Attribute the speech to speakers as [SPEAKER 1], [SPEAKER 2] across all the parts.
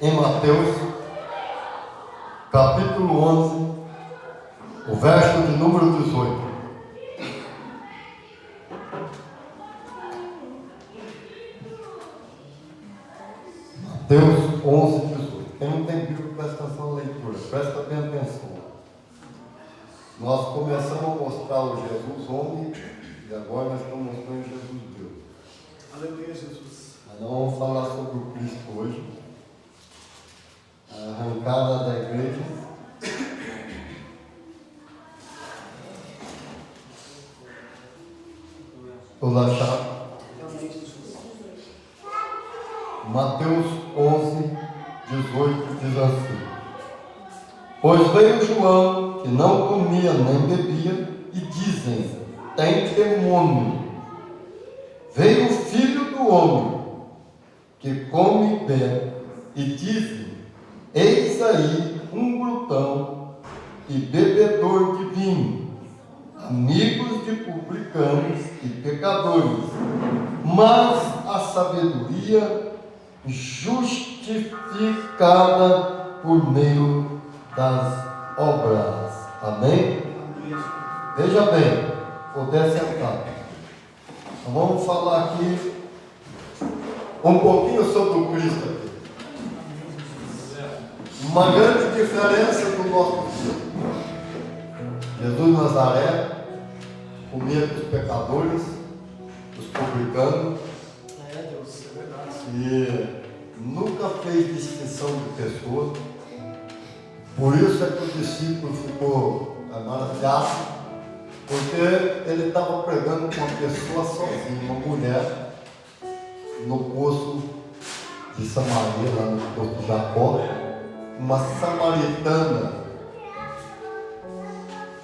[SPEAKER 1] em Mateus, capítulo 11, o verso de número 18. Mateus 11, 18. Quem não tem Bíblia, presta atenção na leitura, presta bem atenção. Nós começamos a mostrar o Jesus homem e agora nós estamos mostrando Jesus Deus.
[SPEAKER 2] Aleluia, Jesus.
[SPEAKER 1] Mas não vamos falar sobre o Cristo hoje. A arrancada da igreja. Toda a chave. Mateus 11, 18 diz assim: Pois veio João, que não comia nem bebia, e dizem: tem demônio. Veio o Filho do Homem, que come e bebe, e dizem: eis aí um glutão e bebedor de vinho, amigos de publicanos e pecadores. Mas a sabedoria justificada por meio das obras. Amém? Veja bem, puder sentar. Então vamos falar aqui um pouquinho sobre o Cristo aqui. Uma grande diferença do nosso Cristo. Jesus de Nazaré comia com os pecadores, os publicanos.
[SPEAKER 2] Deus, é verdade.
[SPEAKER 1] E nunca fez distinção de pessoas. Por isso é que o discípulo ficou maravilhado, porque ele estava pregando com uma pessoa sozinha, uma mulher, no poço de Samaria, lá no poço de Jacó, uma samaritana.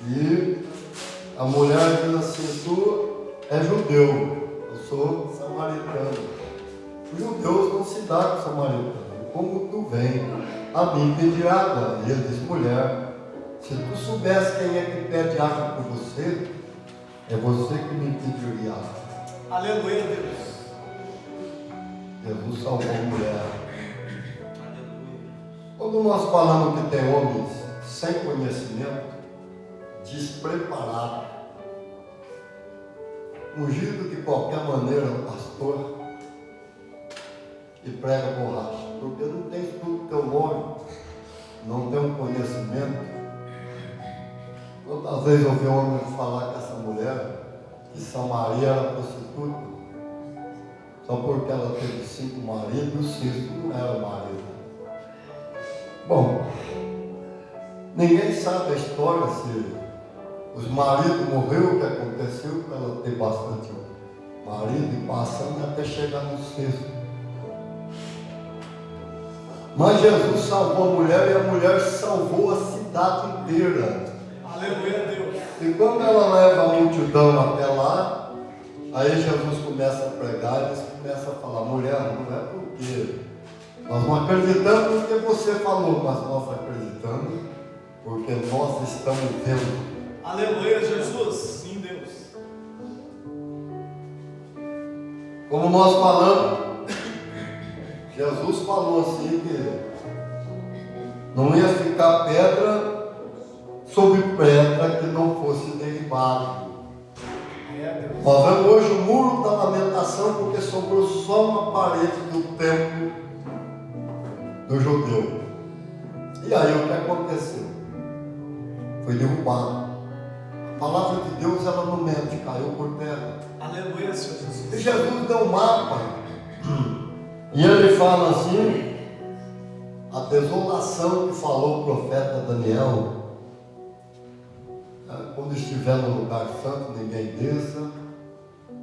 [SPEAKER 1] E a mulher diz assim: tu é judeu, eu sou samaritano. Os judeus não se dão com samaritano. Como tu vem a mim pedir água? E ele diz: mulher, se tu soubesse quem é que pede água por você, é você que me pediria água.
[SPEAKER 2] Aleluia, Deus.
[SPEAKER 1] Jesus salvou a mulher. Quando nós falamos que tem homens sem conhecimento, despreparados, ungido de qualquer maneira o pastor, e prega borracha, porque não tem estudo teológico, não tem um conhecimento. Quantas vezes eu ouvi um homem falar com essa mulher que Samaria era prostituta, só porque ela teve 5 maridos e o 6º não era marido. Bom, ninguém sabe a história, se os maridos morreram, o que aconteceu para ela ter bastante marido e passando até chegar no 6º. Mas Jesus salvou a mulher e a mulher salvou a cidade inteira.
[SPEAKER 2] Aleluia, Deus.
[SPEAKER 1] E quando ela leva a multidão até lá, aí Jesus começa a pregar e eles começam a falar: mulher, não é porque nós não acreditamos no que você falou, mas nós acreditamos porque nós estamos vendo.
[SPEAKER 2] Aleluia, Jesus. Sim, Deus.
[SPEAKER 1] Como nós falamos, Jesus falou assim que não ia ficar pedra sobre pedra que não fosse derribado. Nós vemos hoje o muro da lamentação porque sobrou só uma parede do templo do judeu. E aí o que aconteceu? Foi derrubado. A palavra de Deus, ela não mente, caiu por terra.
[SPEAKER 2] Aleluia, Senhor Jesus.
[SPEAKER 1] E Jesus deu um mapa. E ele fala assim: a desolação que falou o profeta Daniel, quando estiver no lugar santo, ninguém desça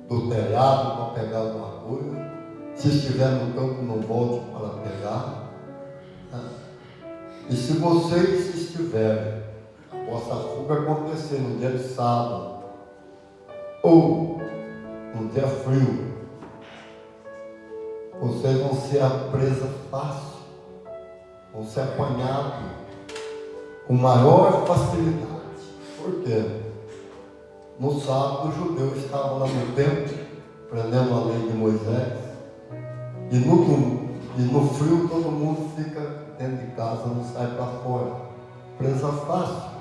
[SPEAKER 1] do telhado para pegar alguma coisa. Se estiver no campo, não volte para pegar. E se vocês estiverem, a vossa fuga acontecer no dia de sábado, ou no dia frio, vocês vão ser a presa fácil, vão ser apanhados com maior facilidade. Por quê? No sábado, o judeu estava lá no templo, prendendo a lei de Moisés, e no domingo, E no frio todo mundo fica dentro de casa, não sai para fora. Presa fácil.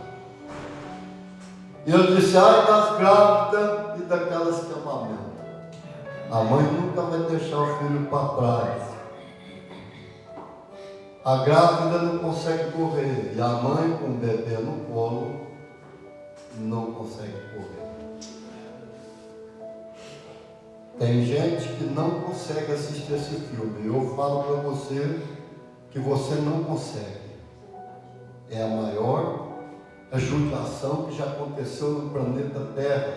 [SPEAKER 1] E eu disse, ai das grávidas e daquelas que amamentam. A mãe nunca vai deixar o filho para trás. A grávida não consegue correr. E a mãe com o bebê no colo não consegue correr. Tem gente que não consegue assistir esse filme. Eu falo para você que você não consegue. É a maior judiação que já aconteceu no planeta Terra.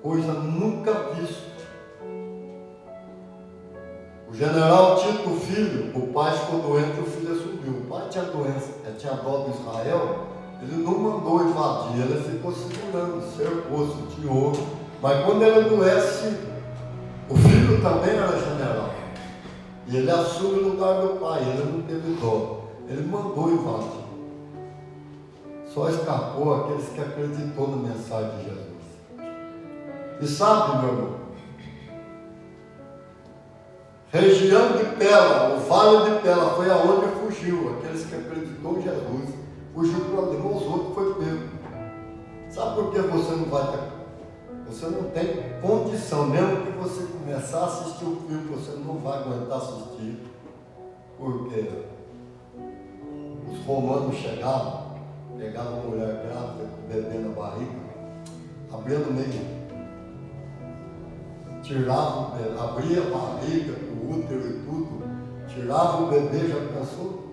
[SPEAKER 1] Coisa nunca vista. O general Tito, o filho, o pai ficou doente e o filho assumiu. O pai tinha doença, tinha dó do Israel, ele não mandou invadir, ele ficou segurando, cercou, sutiou. Mas quando ele adoece, o filho também era general. E ele assume o lugar do pai, ele não teve dó. Ele mandou invadir. Só escapou aqueles que acreditou na mensagem de Jesus. E sabe, meu irmão, região de Pela, o vale de Pela, foi aonde fugiu. Aqueles que acreditou em Jesus, fugiu para ali, os outros foi pego. Sabe por que você não vai ter? Você não tem condição, mesmo que você começar a assistir o filme, você não vai aguentar assistir. Porque os romanos chegavam, pegavam a mulher grávida com o bebê na barriga, abria no meio. Tirava, abria a barriga, o útero e tudo, tirava o bebê, já pensou?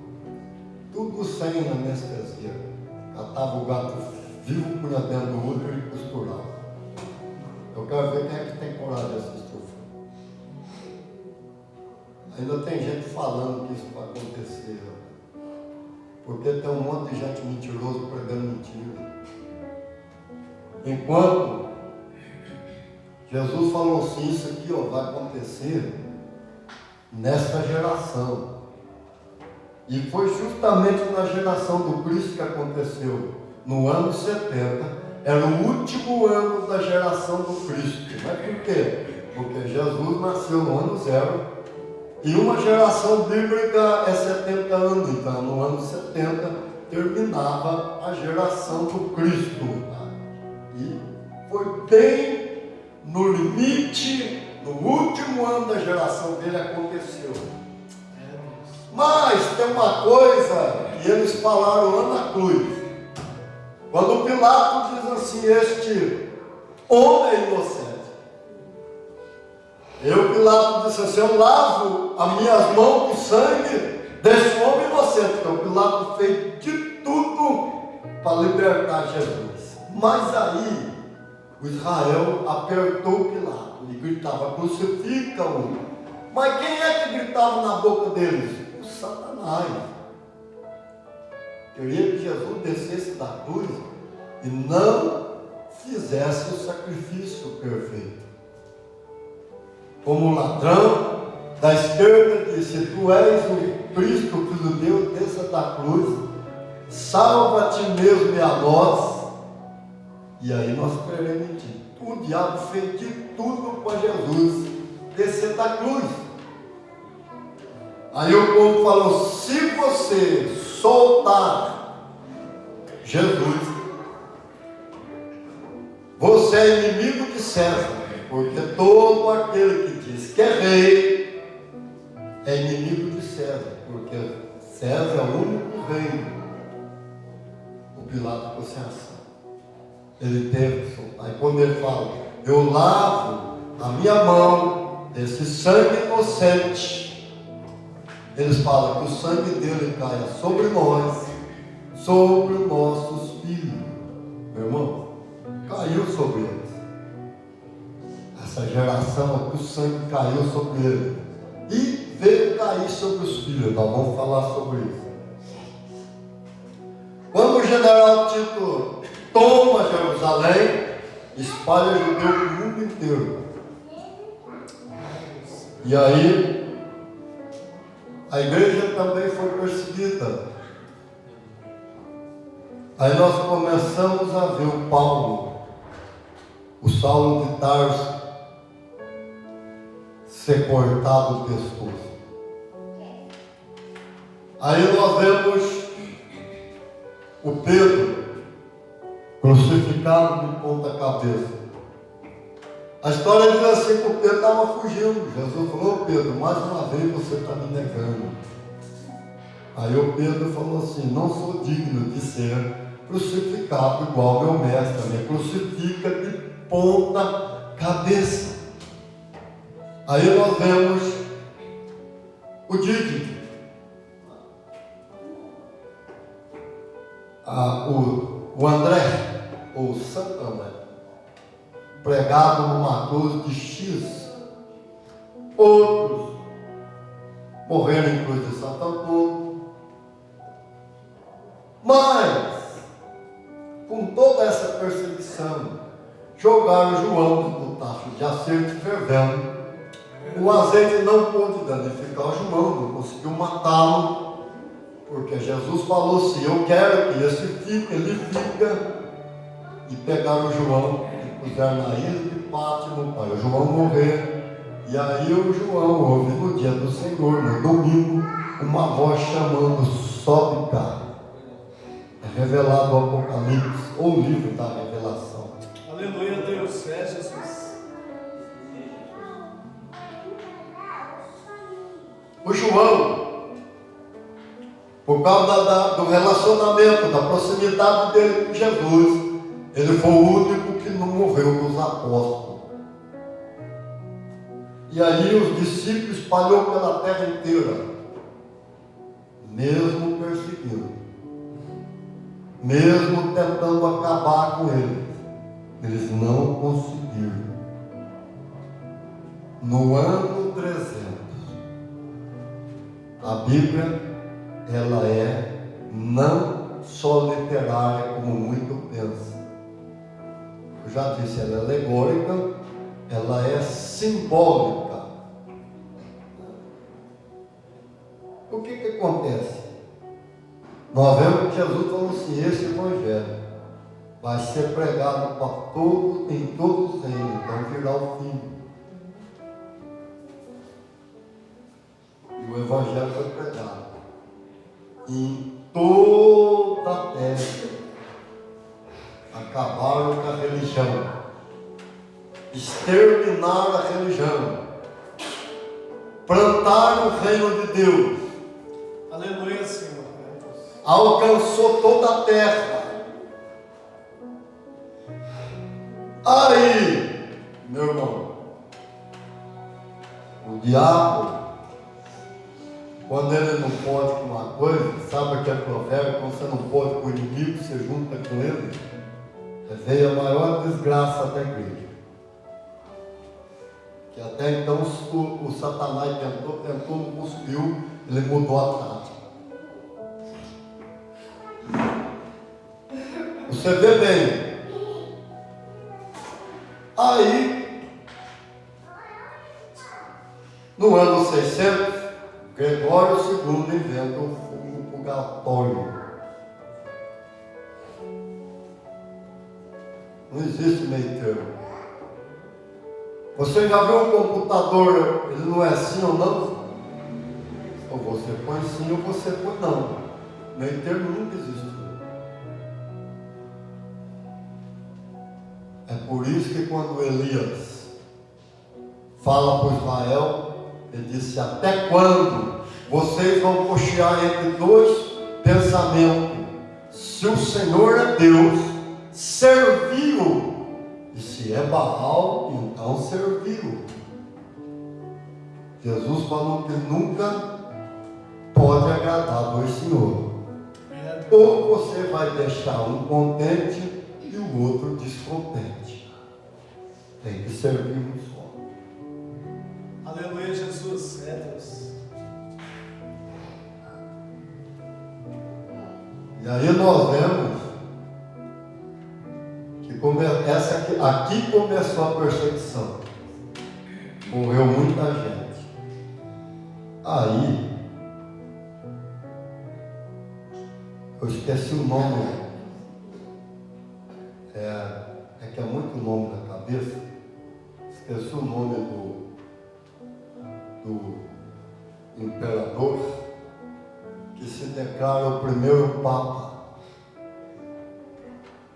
[SPEAKER 1] Tudo sem anestesia. Catava o gato vivo, punha dentro do útero e costurava. Eu quero ver quem é que tem coragem de assistir o filme. Ainda tem gente falando que isso vai acontecer, porque tem um monte de gente mentiroso pregando mentira. Enquanto Jesus falou assim, isso aqui vai acontecer nesta geração. E foi justamente na geração do Cristo que aconteceu, no ano 70. Era o último ano da geração do Cristo. Mas por quê? Porque Jesus nasceu no ano 0. E uma geração bíblica é 70 anos. Então, no ano 70, terminava a geração do Cristo. E foi bem no limite, no último ano da geração dele aconteceu. Mas tem uma coisa que eles falaram lá na cruz. Quando Pilato diz assim, este homem é inocente. Pilato disse assim, eu lavo as minhas mãos com sangue desse homem inocente. Então Pilato fez de tudo para libertar Jesus. Mas aí, o Israel apertou Pilato e gritava, crucifica-o. Mas quem é que gritava na boca deles? O Satanás. Queria que Jesus descesse da cruz e não fizesse o sacrifício perfeito. Como o ladrão da esquerda disse, tu és o Cristo, o Filho de Deus, desça da cruz, salva a ti mesmo e a nós, e aí nós creremos em ti. O diabo fez de tudo para Jesus descer da cruz. Aí o povo falou, se você soltar Jesus, você é inimigo de César, porque todo aquele que diz que é rei é inimigo de César, porque César é o único rei. O Pilato ficou sem ação. Ele teve que soltar. Aí quando ele fala, eu lavo a minha mão desse sangue inocente, eles falam que o sangue dele caia sobre nós, sobre os nossos filhos. Meu irmão, caiu sobre eles. Essa geração aqui, o sangue caiu sobre eles. E veio cair sobre os filhos. Nós vamos falar sobre isso. Quando o general Tito toma Jerusalém, espalha judeu para o mundo inteiro. E aí, a igreja também foi perseguida. Aí nós começamos a ver o Paulo, o Saulo de Tarso, ser cortado o pescoço. Aí nós vemos o Pedro crucificado de ponta cabeça. A história diz assim que o Pedro estava fugindo. Jesus falou: Pedro, mais uma vez você está me negando. Aí o Pedro falou assim: não sou digno de ser crucificado igual meu mestre, me crucifica de ponta cabeça. Aí nós vemos o Didi, o André, ou Santo André, pregado numa cruz de X. Outros morreram em cruz de Santo Antônio. Mas, com toda essa perseguição, jogaram João no tacho de azeite fervendo. O azeite não pôde danificar o João, não conseguiu matá-lo, porque Jesus falou assim: eu quero que esse fique, ele fica. E pegaram o João e puseram na ilha de Pátimo para o João morrer. E aí o João ouve no dia do Senhor, no domingo, uma voz chamando: sobe cá. É revelado o Apocalipse, ou o livro da Revelação.
[SPEAKER 2] Aleluia a Deus, é Jesus.
[SPEAKER 1] O João, por causa do relacionamento, da proximidade dele com Jesus, ele foi o único que não morreu dos apóstolos. E aí os discípulos espalhou pela terra inteira, mesmo perseguindo, mesmo tentando acabar com eles não conseguiram. No ano 300, a Bíblia, ela é não só literária como muito pensa. Eu já disse, ela é alegórica, ela é simbólica. O que acontece? Nós vemos que Jesus falou assim: esse evangelho vai ser pregado para todos, em todos os reinos, então virá o fim. E o evangelho foi pregado em toda a terra. Acabaram com a religião, exterminaram a religião, plantaram o reino de Deus.
[SPEAKER 2] Aleluia, Senhor.
[SPEAKER 1] Alcançou toda a terra. Aí, meu irmão, o diabo, quando ele não pode com uma coisa, sabe aquele provérbio: quando você não pode com o inimigo, você junta com ele. Veio a maior desgraça da igreja. Que até então o Satanás tentou, não conseguiu, ele mudou a tática. Você vê bem. Aí, no ano 600, Gregório II inventa o fogo purgatório. Não existe meio termo. Você já viu um computador, ele não é sim ou não? Ou você põe sim ou você põe não. Meio termo nunca existiu. É por isso que quando Elias fala para Israel, ele disse: até quando vocês vão cochear entre dois pensamentos? Se o Senhor é Deus, serviu, e se é Baal, então serviu. Jesus falou que nunca pode agradar dois senhores. Ou você vai deixar um contente e o outro descontente. Tem que servir um só.
[SPEAKER 2] Aleluia, Jesus, é Deus.
[SPEAKER 1] E aí nós vemos aqui começou a perseguição. Morreu muita gente. Aí, eu esqueci o nome. É que é muito nome na cabeça. Esqueci o nome do imperador que declara o primeiro Papa.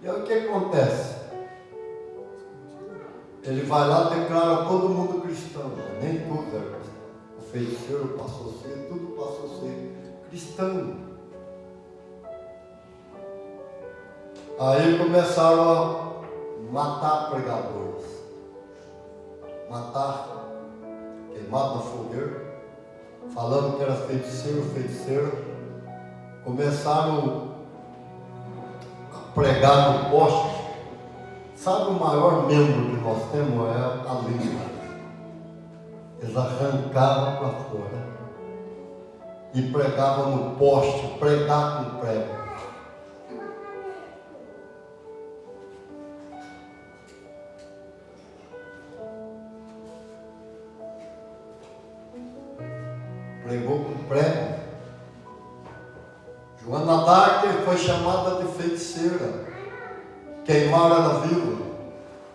[SPEAKER 1] E aí o que acontece? Ele vai lá e declara todo mundo cristão, né? Nem tudo é cristão. O feiticeiro passou a ser, tudo passou a ser cristão. Aí começaram a matar pregadores, matar, queimado na fogueira, falando que era feiticeiro. Começaram a pregar no poste. Sabe, o maior membro que nós temos é a língua. Eles arrancavam para fora e pregavam no poste, pregar com prego. Pregou com prego. Joana d'Arc foi chamada de feiticeira. Queimaram ela viva.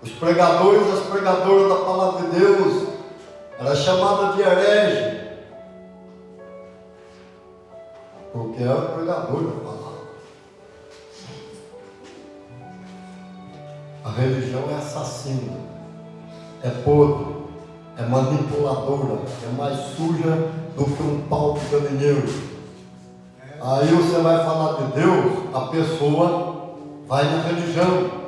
[SPEAKER 1] Os pregadores e as pregadoras da palavra de Deus era chamada de herege, porque era pregador da palavra. A religião é assassina, é podre, é manipuladora, é mais suja do que um pau de galinheiro. Aí você vai falar de Deus, a pessoa vai na religião.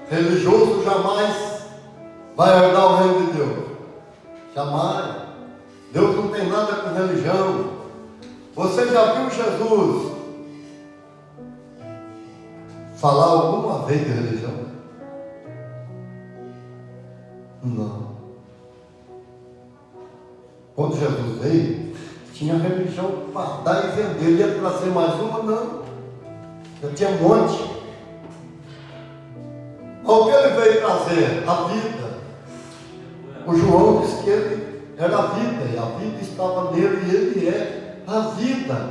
[SPEAKER 1] Religioso jamais vai herdar o reino de Deus. Jamais. Deus não tem nada com religião. Você já viu Jesus falar alguma vez de religião? Não. Quando Jesus veio, tinha religião para dar e vender. Ele ia trazer mais uma? Não. Já tinha um monte. O que ele veio trazer? A vida. O João disse que ele era a vida, e a vida estava nele, e ele é a vida.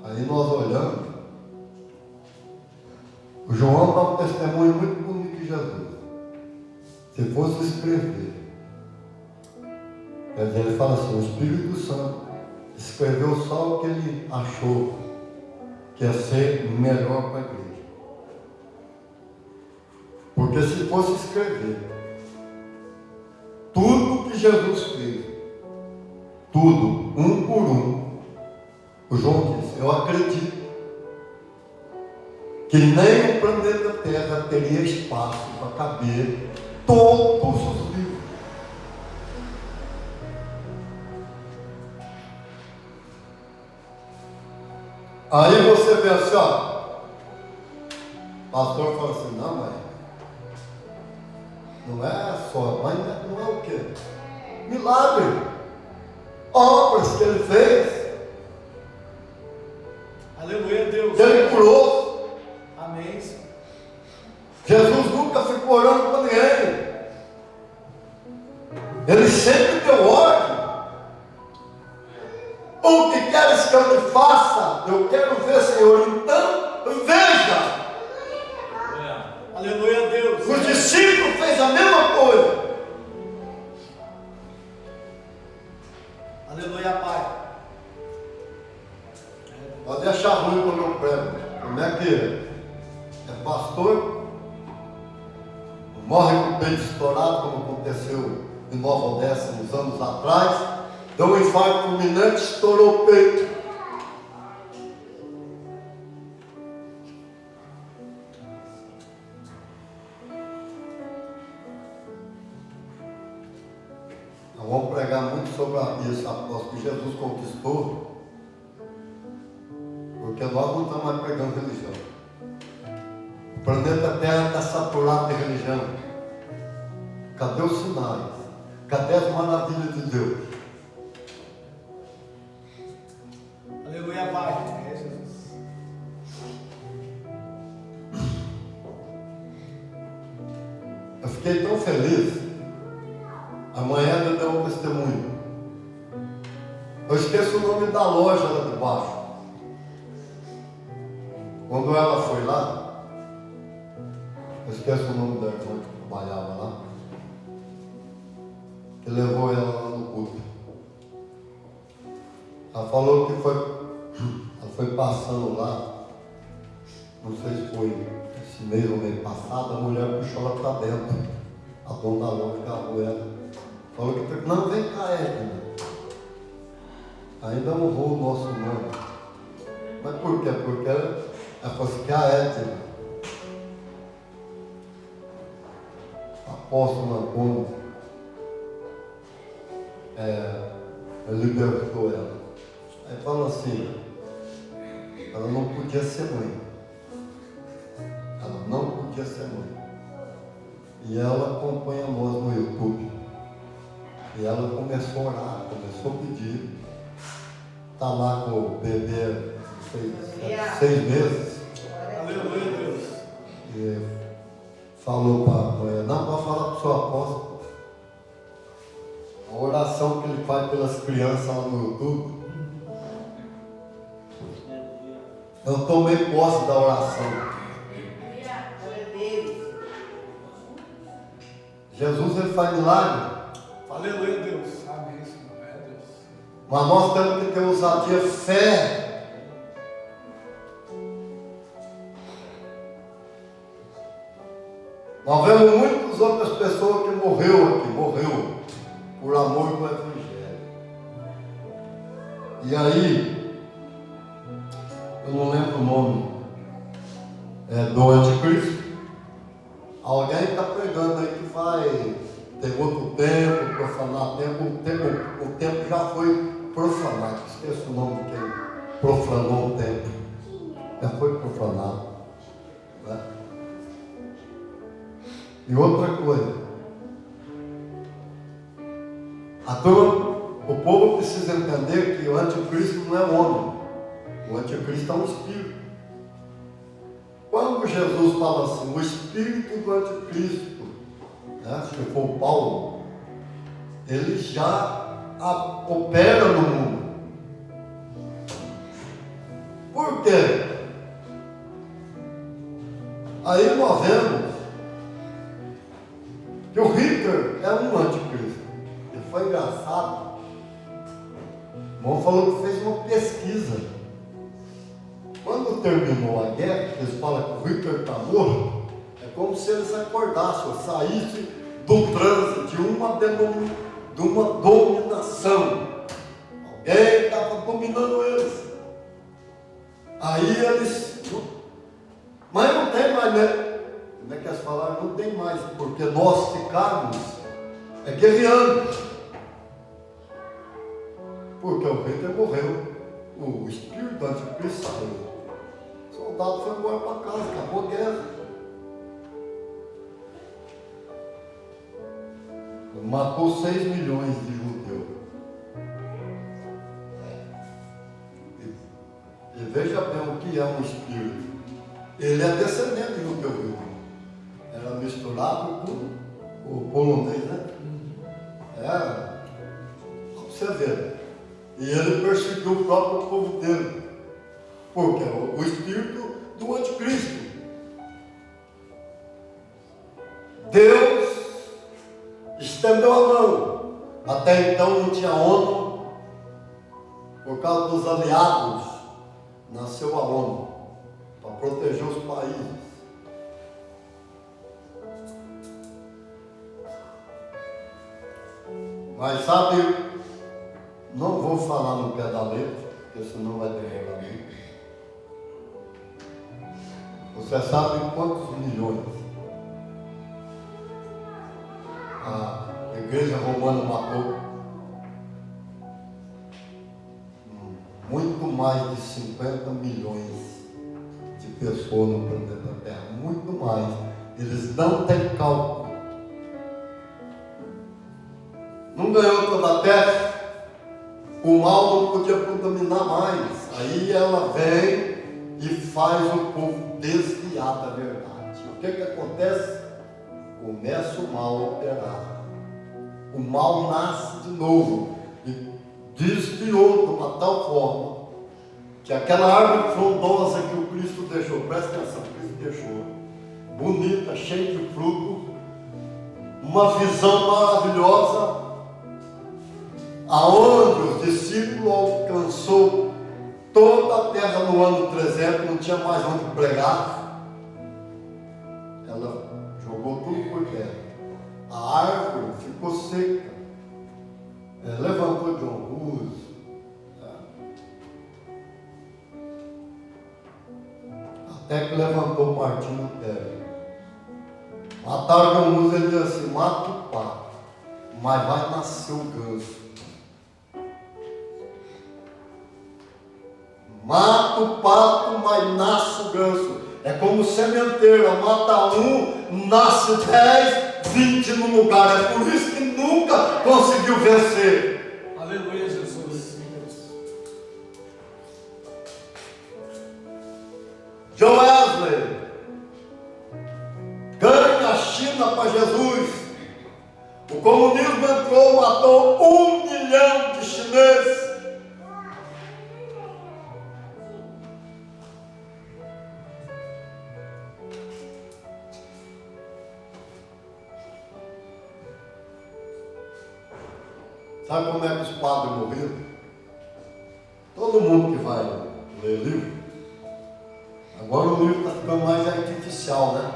[SPEAKER 1] Aí nós olhamos, o João dá um testemunho muito bonito de Jesus. Se fosse escrever, quer dizer, ele fala assim, o Espírito Santo escreveu só o que ele achou que ia ser melhor para a igreja. Porque se fosse escrever tudo que Jesus fez, tudo, um por um, o João disse, eu acredito que nem o planeta Terra teria espaço para caber todos os livros. Aí você vê assim, ó, o pastor fala assim, não, mas não é só, mas não é o quê? Milagre, obras que ele fez,
[SPEAKER 2] Aleluia, Deus.
[SPEAKER 1] que ele curou.
[SPEAKER 2] Amém, Senhor.
[SPEAKER 1] Jesus nunca ficou orando para ninguém, ele sempre deu ordem. O que queres que eu te faça? Eu quero ver, Senhor. Então, veja.
[SPEAKER 2] Aleluia, Deus.
[SPEAKER 1] Os discípulos fez a mesma coisa.
[SPEAKER 2] Aleluia, Pai.
[SPEAKER 1] Pode achar ruim quando eu prego. Como é que é pastor? Morre com o peito estourado, como aconteceu em Nova Odessa uns anos atrás. Deu um infarto fulminante, estourou o peito. Nós vamos pregar muito sobre esse apóstolo que Jesus conquistou, porque nós não estamos mais pregando religião. O planeta Terra está saturado de religião. Cadê os sinais? Cadê as maravilhas de Deus?
[SPEAKER 2] Aleluia, Pai. É Jesus.
[SPEAKER 1] Eu fiquei tão feliz. Amanhã eu dei um testemunho. Eu esqueço o nome da loja lá de baixo. Quando ela foi lá, eu esqueço o nome da irmã que trabalhava lá, que levou ela lá no culto. Ela falou que ela foi passando lá, não sei se foi esse mês ou mês passado, a mulher puxou ela para dentro. A dona da loja agarrou ela. Falou que não, vem cá, Edna. Ainda honrou o nosso nome. Mas por quê? Porque ela falou assim que a Edna, apóstolo Antônio, libertou ela. Aí falou assim, ela não podia ser mãe. Ela não podia ser mãe. E ela acompanha nós no YouTube. E ela começou a orar, começou a pedir. Está lá com o bebê, 6 meses.
[SPEAKER 2] Aleluia, Deus.
[SPEAKER 1] E falou para a mulher, não, pode falar para o seu apóstolo. A oração que ele faz pelas crianças lá no YouTube. Eu tomei posse da oração. Jesus, ele faz milagre.
[SPEAKER 2] Aleluia, Deus. Amém, Senhor. É Deus.
[SPEAKER 1] Mas nós temos que ter ousadia, fé. Nós vemos muitas outras pessoas que morreu por amor do Evangelho. E aí, eu não lembro o nome, do anticristo. Alguém está pregando aí que vai ter outro tempo, profanar tempo. O tempo já foi profanado. Esqueço o nome de quem profanou o tempo. Já foi profanado. Né? E outra coisa. O povo precisa entender que o anticristo não é homem. O anticristo é um espírito. Quando Jesus fala assim, o espírito do anticristo, né, se for o Paulo, ele já opera no mundo. Por quê? Aí nós vemos que o Hitler é um anticristo. Ele foi engraçado. O irmão falou que fez uma pesquisa. Quando terminou a guerra, eles falam que o Hitler está morto, é como se eles acordassem, saíssem do transe de uma dominação. Alguém estava dominando eles. Aí eles. Mas não tem mais, né? Como é que eles falaram? Não tem mais, porque nós ficarmos guerreando. Porque o Hitler morreu. O espírito do anticristo saiu. O soldado foi embora para casa, acabou a guerra. Matou 6 milhões de judeus. E veja bem o que é um espírito. Ele é descendente de judeu. Era misturado com o polonês, né? Para você ver. E ele perseguiu o próprio povo dele. Porque é o espírito do anticristo. Deus estendeu a mão. Até então não tinha ONU. Por causa dos aliados, nasceu a ONU. Para proteger os países. Mas sabe, não vou falar no pé da letra, porque senão vai demorar muito. Você sabe quantos milhões a igreja romana matou? Muito mais de 50 milhões de pessoas no planeta Terra. Muito mais. Eles não têm cálculo. Não ganhou toda a terra. O mal não podia contaminar mais. Aí ela vem e faz o povo desviar da verdade. O que acontece? Começa o mal a operar. O mal nasce de novo e desviou de uma tal forma que aquela árvore frondosa que o Cristo deixou, presta atenção, Cristo deixou, bonita, cheia de fruto, uma visão maravilhosa, aonde os discípulos alcançou toda a terra no ano 300, não tinha mais onde pregar. Ela jogou tudo por terra. A árvore ficou seca. Levantou John Hus. Até que levantou Martinho Lutero. Mataram John Hus, ele disse assim: mata o pato, mas vai nascer o ganso. Mata o pato, mas nasce o ganso. É como sementeira, mata um, nasce 10, 20 no lugar. É por isso que nunca conseguiu vencer.
[SPEAKER 2] Aleluia, Jesus.
[SPEAKER 1] John Wesley ganha a China para Jesus. O comunismo entrou, matou 1 milhão de chineses. Sabe como é que os padres morreram? Todo mundo que vai ler livro, agora o livro está ficando mais artificial, né?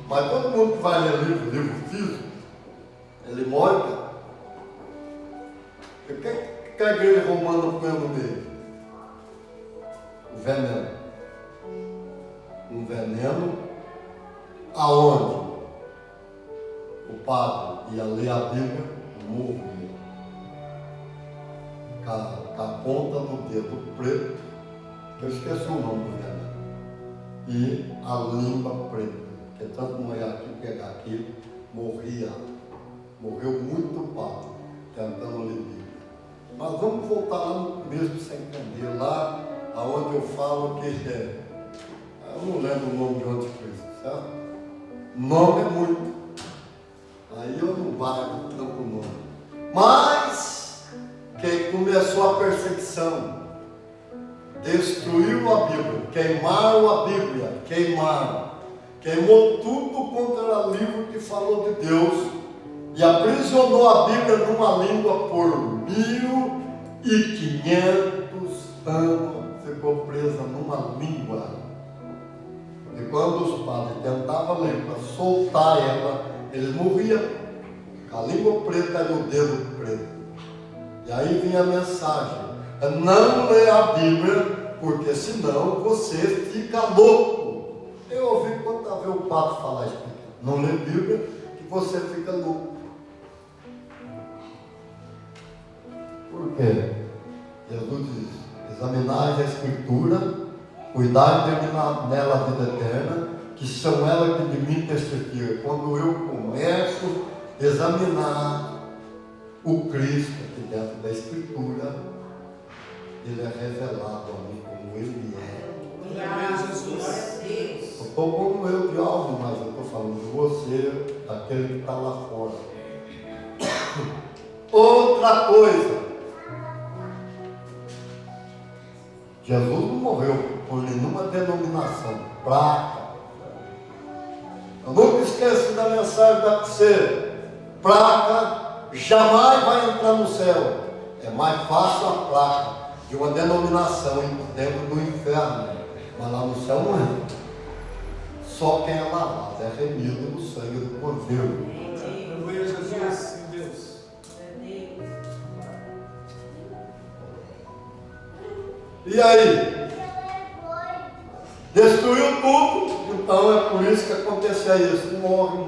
[SPEAKER 1] Mas todo mundo que vai ler livro físico, ele morre. O que a igreja romana põe no meio? O veneno. Um veneno aonde o padre ia ler a Bíblia, morria com a ponta do dedo preto, que eu esqueci o nome do veneno, e a língua preta, que tanto molhar aqui, pegar aqui, morria. Morreu muito padre tentando ler Bíblia. Mas vamos voltar lá no começo sem entender, lá aonde eu falo que eu não lembro o nome de anticristo, certo? Nome é muito. Aí eu não valho tanto o nome. Mas quem começou a perseguição, destruiu a Bíblia, queimaram a Bíblia, queimou tudo quanto era livro que falou de Deus e aprisionou a Bíblia numa língua por 1500 anos, ficou presa numa língua. E quando os padres tentavam ler para soltar ela, eles morriam com a língua preta e o dedo preto. E aí vinha a mensagem: não lê a Bíblia, porque senão você fica louco. Eu ouvi quanta vez o padre falar isso: não lê a Bíblia, que você fica louco. Por quê? Jesus diz: examinai a Escritura, cuidai de terminar nela a vida eterna, que são elas que de mim testificam. Quando eu começo a examinar o Cristo aqui dentro da Escritura, ele é revelado a mim como ele é.
[SPEAKER 2] Aleluia, Jesus.
[SPEAKER 1] Eu estou como eu de algo, mas eu estou falando de você, daquele que está lá fora. Outra coisa, Jesus não morreu por nenhuma denominação, placa. Eu nunca esqueço da mensagem da você: placa jamais vai entrar no céu. É mais fácil a placa de uma denominação dentro do inferno, mas lá no céu não entra. Só quem é lavado é remido no sangue do Cordeiro.
[SPEAKER 2] Aleluia, Jesus. Sim, Deus.
[SPEAKER 1] E aí? Destruiu tudo, então é por isso que acontecia isso. Morre.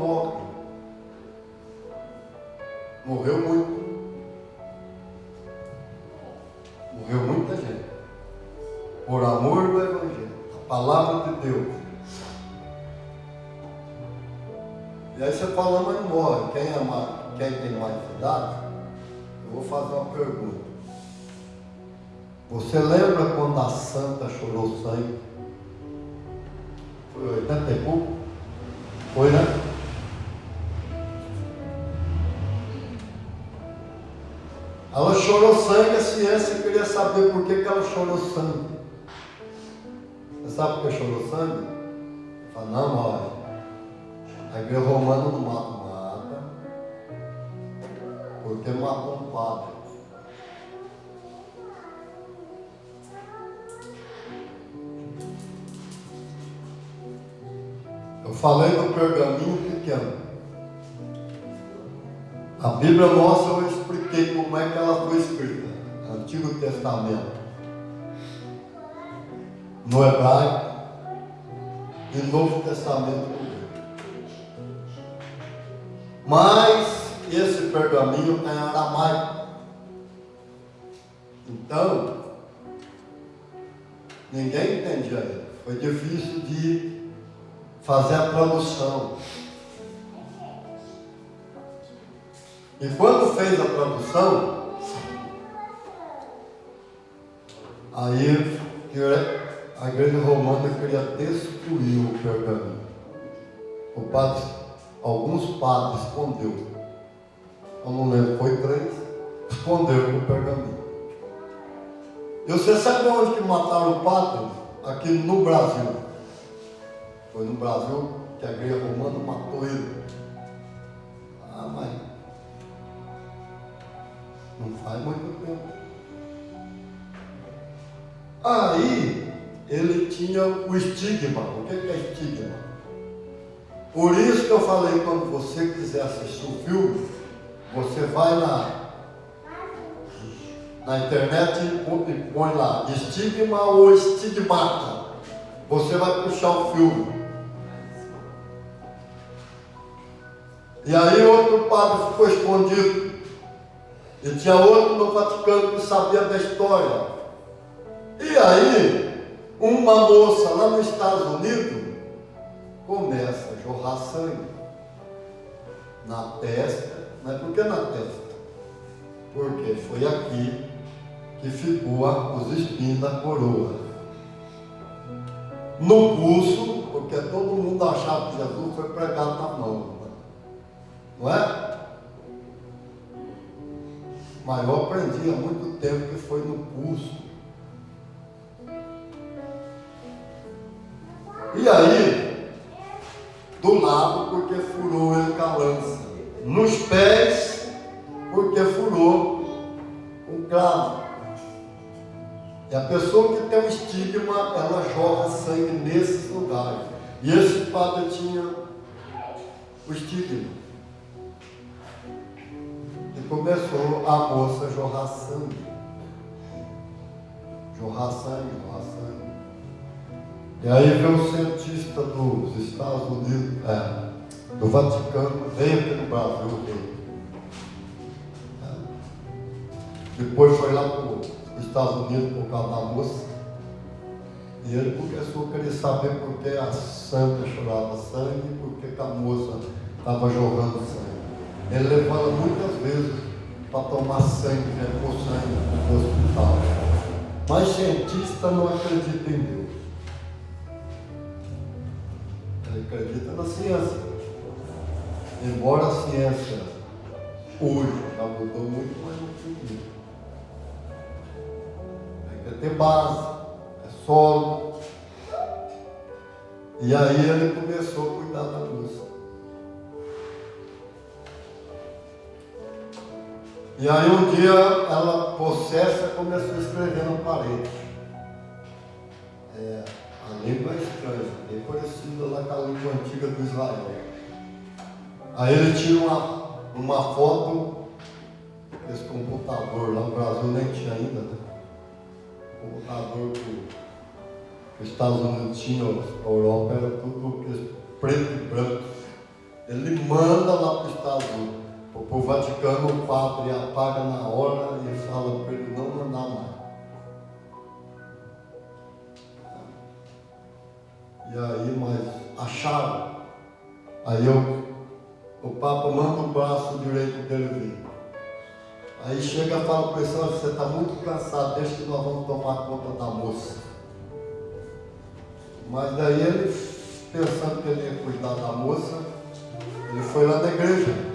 [SPEAKER 1] Morreu muito. Morreu muita gente. Por amor do Evangelho, a palavra de Deus. E aí você fala, mas morre. Quem tem mais idade? Eu vou fazer uma pergunta. Você lembra quando a santa chorou sangue? Foi 80 e pouco? Foi, né? Ela chorou sangue, a ciência queria saber por que ela chorou sangue. Você sabe por que chorou sangue? Fala, não, olha, a igreja romana não mata nada, porque matou um padre. Eu falei do pergaminho pequeno. A Bíblia nossa eu expliquei como é que ela foi escrita. Antigo Testamento. No hebraico e Novo Testamento no grego. Mas esse pergaminho está em aramaico. Então, ninguém entendia ele. Foi difícil de fazer a tradução. E quando fez a tradução, aí a igreja romana queria destruir o pergaminho. Alguns padres esconderam. Eu não lembro, foi 3, esconderam o pergaminho. E você sabe onde que mataram o padre? Aqui no Brasil. Foi no Brasil que a igreja romana matou ele. Ah, mas não faz muito tempo. Aí ele tinha o estigma. O que é estigma? Por isso que eu falei, quando você quiser assistir o filme, você vai na internet e põe lá estigma ou estigmata. Você vai puxar o filme. E aí outro padre ficou escondido. E tinha outro no Vaticano que sabia da história. E aí, uma moça lá nos Estados Unidos começa a jorrar sangue na testa. Mas por que na testa? Porque foi aqui que ficou os espinhos da coroa. No pulso, porque todo mundo achava que Jesus foi pregado na mão. Não é? Mas eu aprendi há muito tempo que foi no pulso. E aí, do lado, porque furou ele com a lança. Nos pés, porque furou um cravo. E a pessoa que tem um estigma, ela jorra sangue nesses lugares. E esse padre tinha o estigma. E começou a moça a jorrar sangue. Jorrar sangue, jorrar sangue. E aí veio o cientista dos Estados Unidos, do Vaticano, veio aqui no Brasil. Depois foi lá para os Estados Unidos por causa da moça. E ele começou a querer saber por que a santa chorava sangue e por que a moça estava jorrando sangue. Ele levava muitas vezes para tomar sangue, repor sangue no hospital. Mas cientista não acredita em Deus. Ele acredita na ciência. Embora a ciência hoje já mudou muito, mas não tem muito. Tem que ter base, é solo. E aí ele começou a cuidar da moça. E aí um dia ela, possessa, começou a escrever na parede. A língua é estranha, bem parecida lá com a língua antiga do Israel. Aí ele tira uma foto, esse computador lá no Brasil nem tinha ainda, né? O computador que os Estados Unidos tinham, a Europa era tudo preto e branco. Ele manda lá para os Estados Unidos. Para o Vaticano, o padre apaga na hora e fala para ele não mandar mais. E aí, mas acharam. Aí o Papa manda o braço direito dele vir. Aí chega e fala para ele, olha, você está muito cansado, deixa que nós vamos tomar conta da moça. Mas daí ele, pensando que ele ia cuidar da moça, ele foi lá na igreja.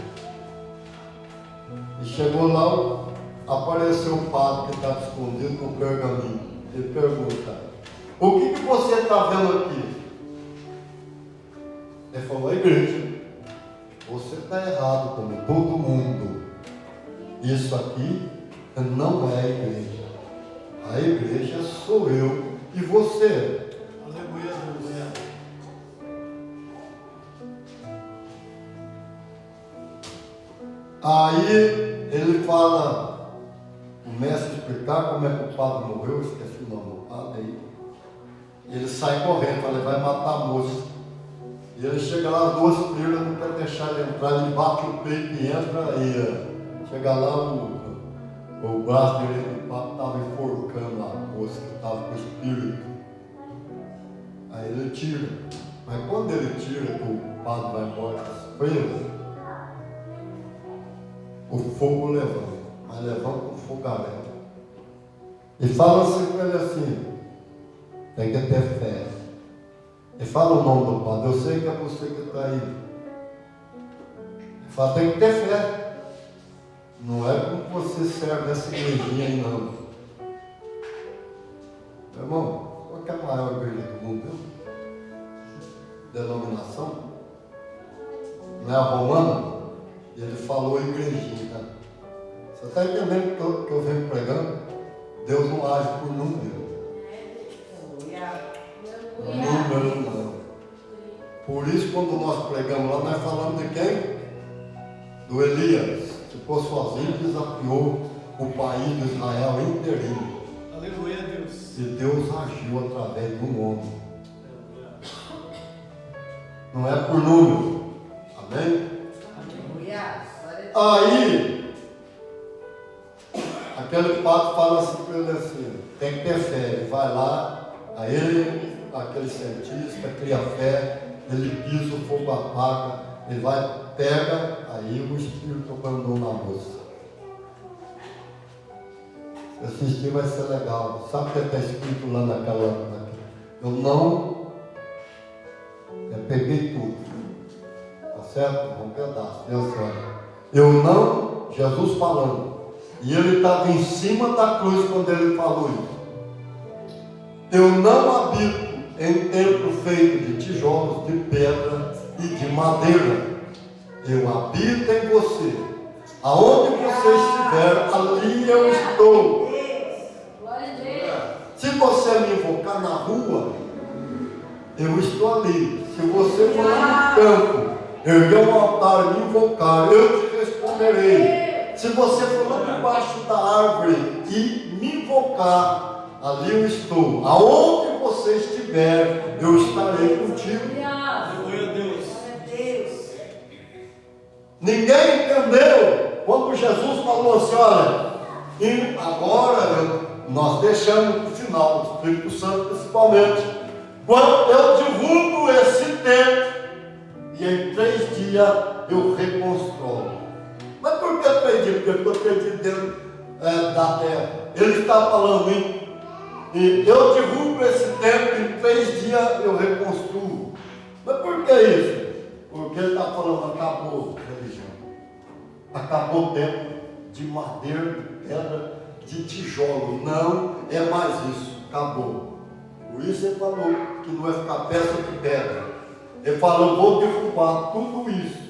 [SPEAKER 1] E chegou lá, apareceu o padre que estava escondido com o pergaminho. Ele pergunta, o que você está vendo aqui? isso aqui não é a igreja. A igreja sou eu e você.
[SPEAKER 2] Aleluia, aleluia.
[SPEAKER 1] Aí ele fala, começa a explicar como é que o padre morreu, esqueci o nome do padre aí. Ele sai correndo, fala, ele vai matar a moça. E ele chega lá, as duas freiras não quer deixar ele entrar, ele bate o peito e entra, e chega lá, o braço direito do padre estava enforcando a moça que estava com o espírito. Aí ele tira. Mas quando ele tira, que o padre vai embora das freiras, o fogo levanta, mas levanta um fogaréu. E fala assim com ele assim, tem que ter fé. E fala o nome do padre, eu sei que é você que está aí. Ele fala, tem que ter fé. Não é como você serve essa igrejinha aí, não. Meu irmão, qual que é a maior igreja do mundo? Denominação? Não é a romana? E ele falou igrejinha. Você está entendendo que eu venho pregando? Deus não age por número. Número não. Por isso, quando nós pregamos lá, nós falamos de quem? Do Elias. Ficou sozinho e desafiou o país de Israel inteirinho.
[SPEAKER 2] Aleluia, Deus.
[SPEAKER 1] E Deus agiu através de um homem. Não é por número. Amém? Aí, aquele padre fala assim para ele assim, tem que ter fé. Ele vai lá, aí ele, aquele cientista, cria fé, ele pisa, o fogo apaga, ele vai, pega, aí o espírito abandonou na moça. Assistir vai ser legal. Sabe o que está escrito lá naquela. Eu não. Eu peguei tudo. Tá certo? Um pedaço. Deus olha. Eu não. Jesus falando. E ele estava em cima da cruz quando ele falou isso. Eu não habito em templo feito de tijolos, de pedra e de madeira. Eu habito em você. Aonde você estiver, ali eu estou. Se você me invocar na rua, eu estou ali. Se você for lá no campo, erguer um altar e me invocar, eu te responderei. Se você for lá debaixo da árvore e me invocar, ali eu estou. Aonde você estiver, eu estarei contigo.
[SPEAKER 2] Aleluia, Deus.
[SPEAKER 1] Ninguém entendeu quando Jesus falou assim, olha, e agora nós deixamos para o final, o Espírito Santo principalmente, quando eu divulgo esse tempo, e em 3 dias eu reconstruo. Mas por que 3 dias? Porque eu estou 3 dias dentro da terra. Ele está falando isso. E eu divulgo esse tempo, em 3 dias eu reconstruo. Mas por que isso? Porque ele está falando, acabou a religião. Acabou o tempo de madeira, de pedra, de tijolo. Não é mais isso. Acabou. Por isso ele falou que não vai ficar peça de pedra. Ele falou, eu vou derrubar tudo isso.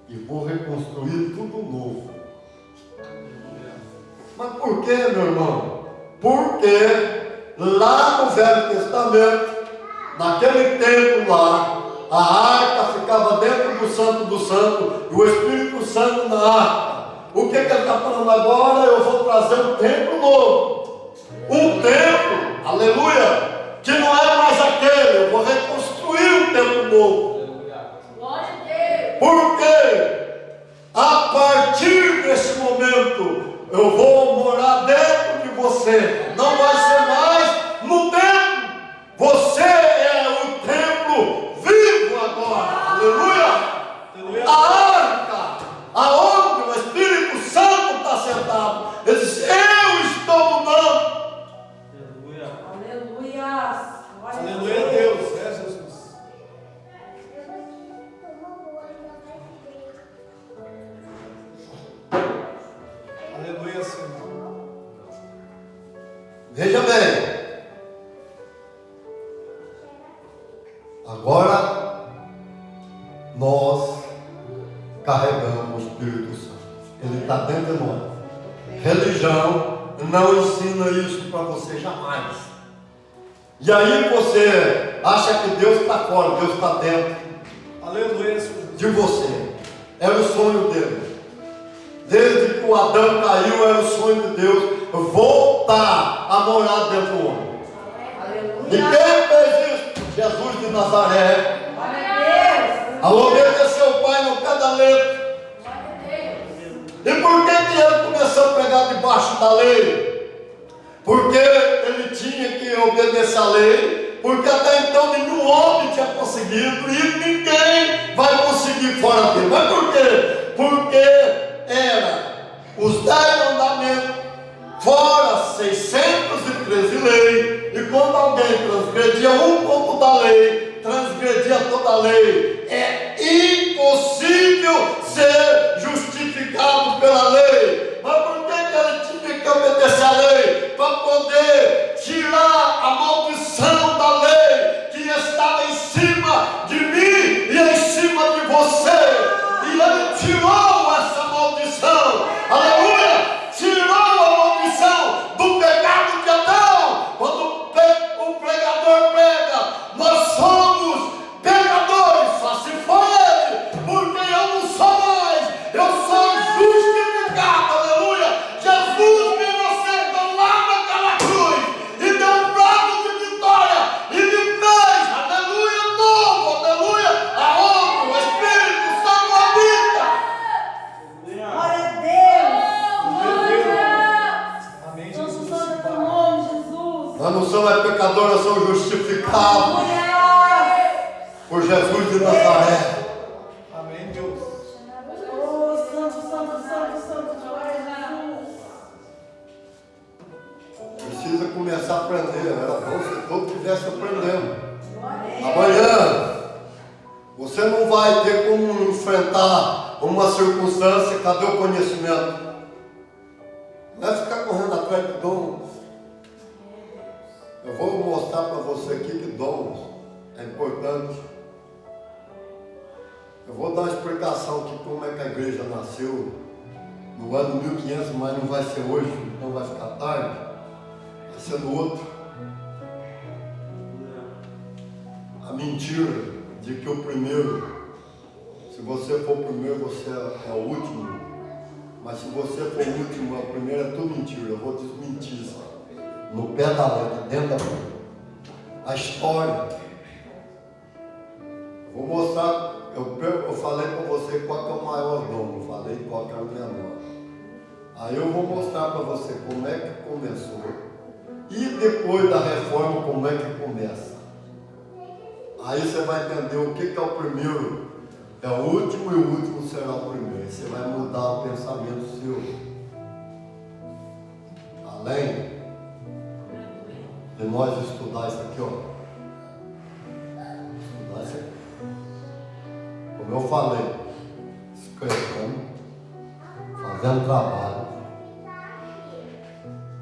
[SPEAKER 1] E vou reconstruir tudo novo. Mas por que, meu irmão? Porque lá no Velho Testamento, naquele tempo lá, a arca ficava dentro do Santo dos Santos e o Espírito Santo na arca. O que ele está falando agora? Eu vou trazer um templo novo. Um templo, aleluia, que não é mais aquele. Eu vou reconstruir um templo novo.
[SPEAKER 3] Glória a Deus.
[SPEAKER 1] Porque a partir desse momento eu vou morar dentro de você. Não vai ser mais no templo. Você é o templo vivo agora. Aleluia. A arca, aonde o Espírito Santo está sentado. Ele diz, eu estou mudando.
[SPEAKER 2] Aleluia. Aleluia, Deus. É Jesus. Aleluia, Senhor.
[SPEAKER 1] Veja bem. Agora nós carregamos o Espírito Santo. Ele está dentro de nós. religião não ensina isso para você jamais. E aí você acha que Deus está fora, Deus está dentro
[SPEAKER 2] Aleluia, Senhor.
[SPEAKER 1] de você. Era o sonho dele. Desde que o Adão caiu, era o sonho de Deus voltar a morar dentro do homem. E quem fez isso? Jesus de Nazaré. Ao obedecer o Pai no pé da letra. E por que ele começou a pregar debaixo da lei? Porque ele tinha que obedecer a lei. Porque até então nenhum homem tinha conseguido. E ninguém vai conseguir fora dele. Mas por quê? Porque era os 10 mandamentos, fora 613 leis. E quando alguém transgredia um ponto da lei, transgredia toda a lei. É impossível ser justificado pela lei. Mas por que ele tinha que obedecer a lei? Para poder tirar a maldição da lei que estava em cima de mim e em cima de você. E ele tirou essa maldição. Aleluia! Tirou a maldição do pecado de Adão. Quando o pregador prega, nós somos pecadores, só se for ele, porque eu não sou mais, eu sou justificado. Aleluia! Jesus me inocente lá naquela cruz e deu um brado de vitória e me fez, aleluia, novo, aleluia, aonde o Espírito Santo habita.
[SPEAKER 4] Glória a Deus.
[SPEAKER 2] Amém,
[SPEAKER 4] Santo
[SPEAKER 2] Jesus.
[SPEAKER 4] Santo é teu nome, Jesus.
[SPEAKER 1] Nós não somos pecadores, nós somos justificados
[SPEAKER 4] Aleluia.
[SPEAKER 1] por Jesus de Nazaré.
[SPEAKER 2] Amém, Deus.
[SPEAKER 4] Oh, santo, santo, santo, santo. Glória a Jesus.
[SPEAKER 1] Precisa começar a aprender. Era bom se todos estivessem aprendendo.
[SPEAKER 4] Glória.
[SPEAKER 1] Amanhã você não vai ter como enfrentar uma circunstância. Cadê o conhecimento? Não é ficar correndo atrás de dons. Eu vou mostrar para você aqui que dons é importante. Eu vou dar uma explicação aqui como é que a igreja nasceu no ano 1500, mas não vai ser hoje, não vai ficar tarde, vai ser no outro. A mentira de que o primeiro, se você for o primeiro, você é o último, mas se você for o último, o primeiro é tudo mentira. Eu vou desmentir isso no pé da letra, dentro da Bíblia. A história. Eu vou mostrar. Eu falei para você qual que é o maior dom, não falei qual que é o menor. Aí eu vou mostrar para você como é que começou e depois da reforma como é que começa. Aí você vai entender o que é o primeiro é o último e o último será o primeiro. Aí você vai mudar o pensamento seu. Além de nós estudar isso aqui, ó. Estudar isso aqui. Como eu falei, escrevendo, fazendo trabalho,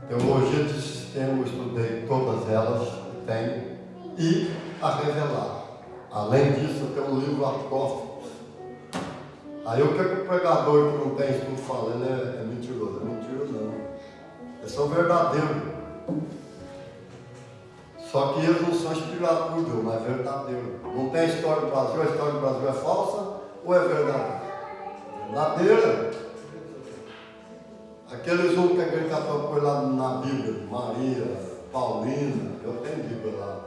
[SPEAKER 1] teologia de sistema, eu estudei todas elas, tenho, e a revelar. Além disso, eu tenho um livro apócrifo. Aí o que o pregador que não tem estudo fala? Ele é mentiroso. É mentira não. Eles são verdadeiros. Só que eles não são inspirados por Deus, mas é verdadeiro. Não tem história do Brasil, a história do Brasil é falsa ou é verdadeira? Verdadeira. Aqueles um que a igreja católica põe lá na Bíblia, Maria, Paulina, eu tenho Bíblia lá,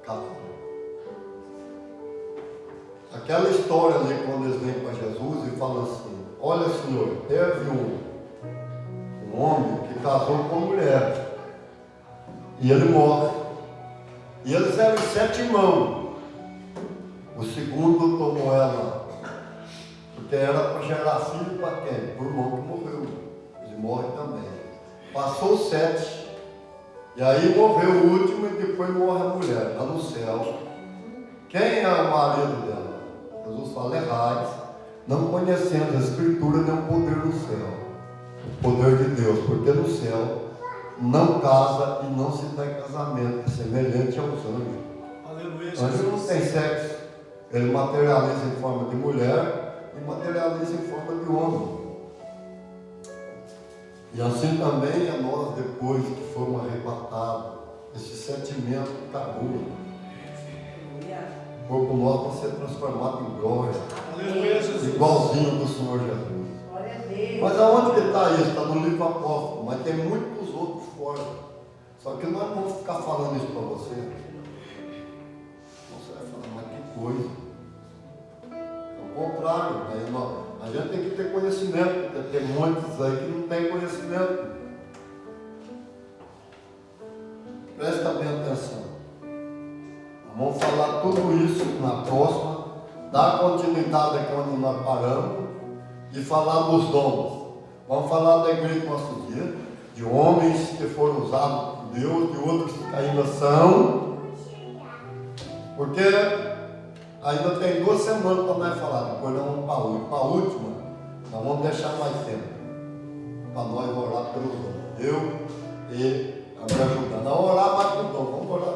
[SPEAKER 1] católica. Aquela história ali, quando eles vêm para Jesus e falam assim: olha, Senhor, teve um homem que casou com uma mulher. E ele morre. E eles eram 7 irmãos. O segundo tomou ela, porque era para gerar filho para quem? Para o irmão que morreu. Ele morre também. Passou 7. E aí morreu o último e depois morre a mulher, lá no céu. Quem é o marido dela? Jesus fala: errais, não conhecendo a Escritura nem o poder do céu. O poder de Deus, porque no céu não casa e não se dá em casamento, semelhante aos anjos.
[SPEAKER 2] Aleluia,
[SPEAKER 1] Anjo não tem sexo, ele materializa em forma de mulher e materializa em forma de homem. E assim também é nós, depois que fomos arrebatados, esse sentimento acabou. O corpo nosso vai ser transformado em glória,
[SPEAKER 2] Aleluia, Jesus.
[SPEAKER 1] igualzinho do Senhor Jesus.
[SPEAKER 4] Glória a Deus.
[SPEAKER 1] Mas aonde que está isso? Está no livro apóstolo, mas tem muitos outros fora. Só que nós não vamos ficar falando isso para você. Você vai falar, mas que coisa. Ao contrário, né? A gente tem que ter conhecimento, porque tem muitos aí que não tem conhecimento. Presta bem atenção. Vamos falar tudo isso na próxima, dar continuidade aqui onde nós paramos e falar dos dons. Vamos falar da igreja do nosso dia, de homens que foram usados por Deus, de outros que ainda são, porque ainda tem 2 semanas para nós falar, depois nós vamos para a última, nós vamos deixar mais tempo para nós orar pelos dons. Eu e a me ajudando a orar mais pelo dom, vamos orar.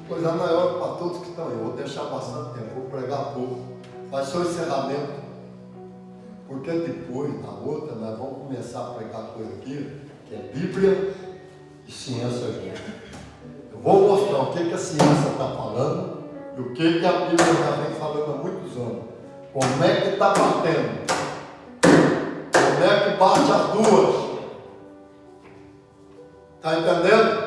[SPEAKER 1] Coisa maior para todos que estão aí. Eu vou deixar bastante tempo, vou pregar pouco. Vai ser o encerramento. Porque depois, na outra, nós vamos começar a pregar coisa aqui, que é Bíblia e ciência junto. Eu vou mostrar o que a ciência está falando e o que a Bíblia já vem falando há muitos anos. Como é que está batendo? Como é que bate as duas? Está entendendo?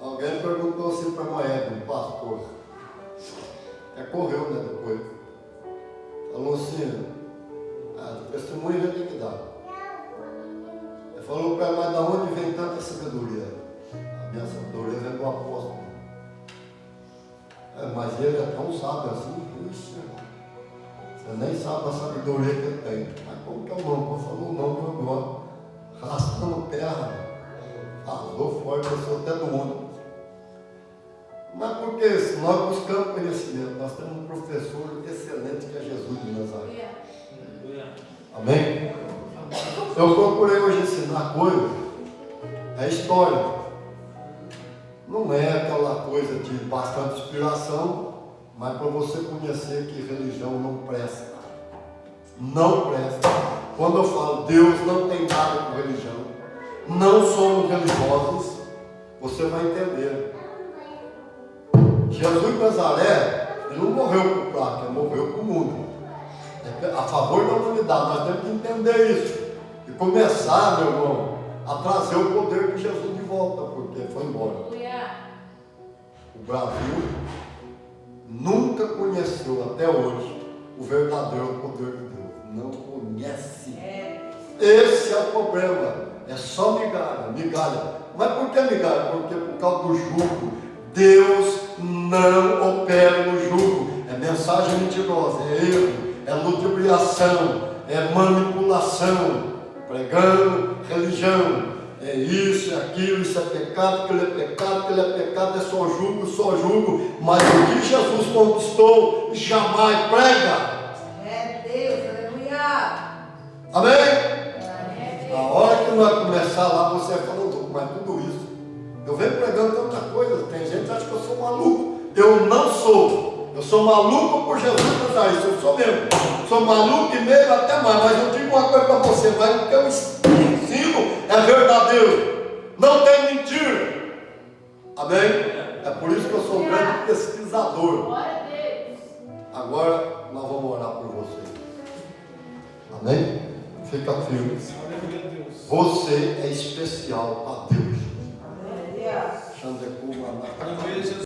[SPEAKER 1] Alguém perguntou assim para Moed, um pastor. Correu, né, depois. Falou assim, testemunho a gente tem que dar. Ele falou para ela, mas da onde vem tanta sabedoria? A minha sabedoria vem do apóstolo. Mas ele é tão sábio assim, isso. Você nem sabe a sabedoria que ele tem. Mas como que é o nome? Ele falou o nome agora. Arrastando terra. Arrasou forte, eu sou até do mundo. Mas porque se nós buscamos conhecimento, nós temos um professor excelente que é Jesus de Nazaré. Amém? Eu procurei hoje ensinar coisa, é história. Não é aquela coisa de bastante inspiração, mas para você conhecer que religião não presta. Não presta. Quando eu falo Deus não tem nada com religião, não somos religiosos, você vai entender. Jesus de Nazaré, ele não morreu por placa, ele morreu para o mundo. A favor da humanidade, nós temos que entender isso. E começar, meu irmão, a trazer o poder de Jesus de volta, porque foi embora. O Brasil nunca conheceu até hoje o verdadeiro poder de Deus. Não conhece. Esse é o problema. É só migalha, migalha. Mas por que migalha? Porque por causa do jugo. Deus não opera no jugo. É mensagem mentirosa, é erro, é ludibriação, é manipulação, pregando religião. É isso, é aquilo, isso é pecado, aquilo é pecado, aquilo é pecado, é só jugo. Mas o que Jesus conquistou, jamais prega.
[SPEAKER 4] É Deus, aleluia.
[SPEAKER 1] Amém? Na hora que nós começar lá, você vai falar, mas tudo isso. Eu venho pregando tanta coisa, tem gente que acha que eu sou maluco. Eu não sou. Eu sou maluco por Jesus Nazaré, isso eu sou mesmo. Sou maluco e meio até mais, mas eu digo uma coisa para você, mas o que eu ensino é verdadeiro. Não tem mentira. Amém? É por isso que eu sou um grande pesquisador.
[SPEAKER 3] Glória a Deus.
[SPEAKER 1] Agora nós vamos orar por você. Amém? Fica firme.
[SPEAKER 2] Aleluia, Deus.
[SPEAKER 1] Você é especial a Deus.
[SPEAKER 4] Aleluia.
[SPEAKER 1] Xandecu, Maná.
[SPEAKER 2] Aleluia, Jesus.